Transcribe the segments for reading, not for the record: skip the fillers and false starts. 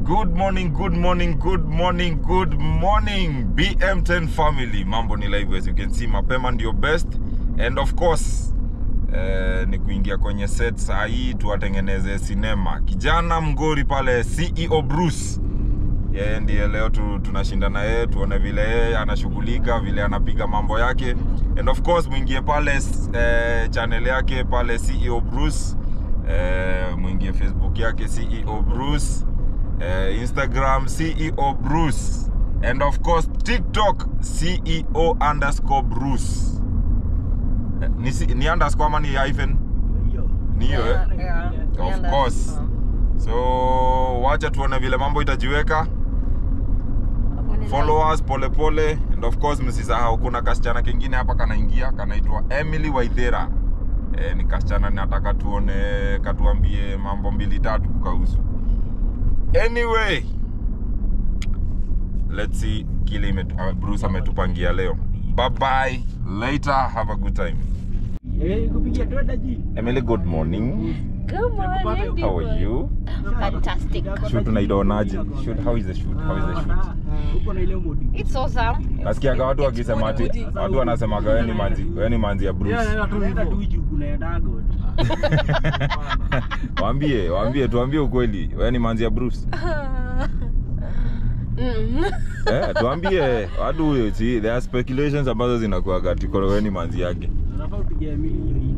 Good morning, good morning, good morning, good morning, BM10 family. Mambo ni live, as you can see, mapema ndio best. And of course, ni kuingia kwenye set saa hii tuwatengeneze sinema. Kijana mgori pale CEO Bruce. Yeye ndiye leo tunashinda na yeye, tuone vile yeye anashughulika, vile anapiga mambo yake. And of course, muingie pale channel yake pale CEO Bruce. Muingie Facebook yake CEO Bruce. Instagram CEO Bruce, and of course TikTok CEO_Bruce. Ni underscore ama ni hyphen? Niyo Yeah, of course. So wacha tuone vile mambo itajiweka. Followers pole pole, and of course msisahau kuna kasichana kingine hapa kanaingia, kanaitwa Emily Waithera. Ni kasichana nataka tuone, katuambie mambo 2-3 kukahusu. Anyway, let's see kile Bruce ametupangia leo. Bye bye, later, have a good time. Emily, good morning. Good morning. How are you? Fantastic. Shoot unaidonaje? Shoot, how is the shoot? How is the shoot? It's awesome. Nasikia watu wakisema ati watu wanasema wewe ni manzi ya Bruce. Tuambie ukweli, wewe ni manzi ya Bruce. Tuambie watu huyo, see, there are speculations ambazo zinakuwa katika wewe ni manzi yake. Unafaa upige Emily hiyo.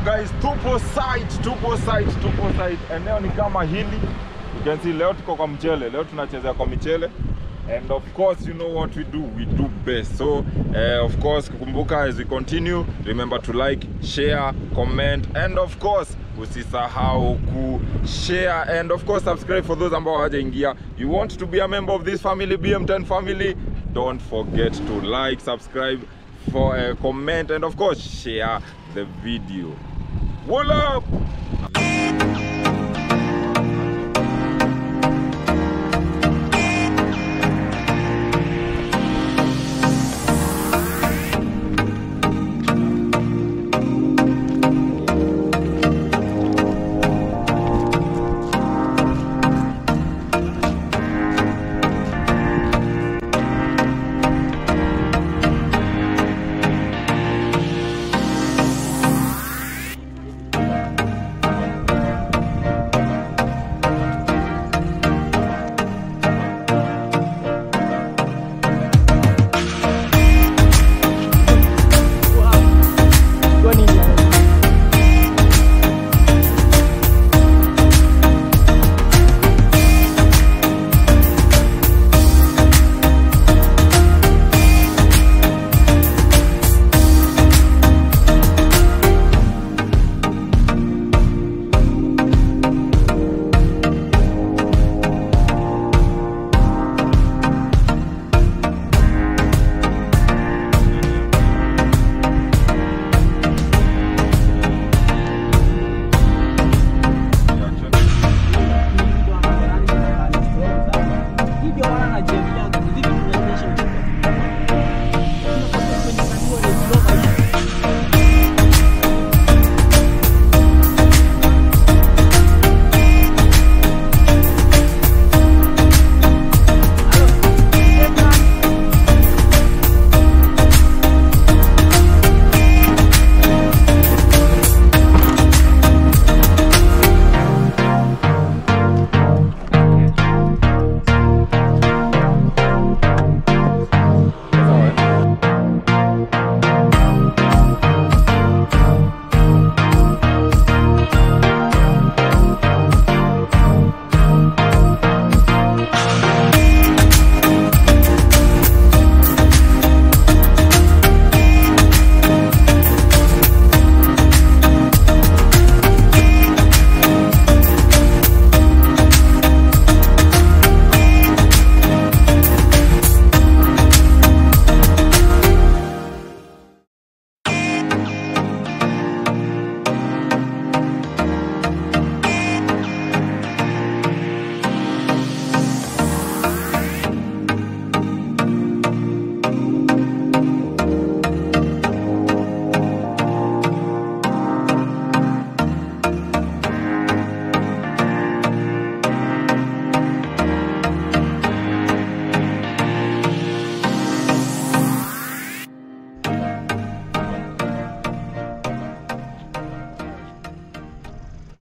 Guys, tupo site. Eneo ni kama hili. You can see leo tuko kwa mchele. Leo tunachezea kwa michele. And of course, you know what we do best. So, of course, kukumbuka as we continue, remember to like, share, comment, and of course, usisahau share, and of course, subscribe for those ambao hawajaingia. You want to be a member of this family, BM10 family, don't forget to like, subscribe, comment, and of course, share the video. What up?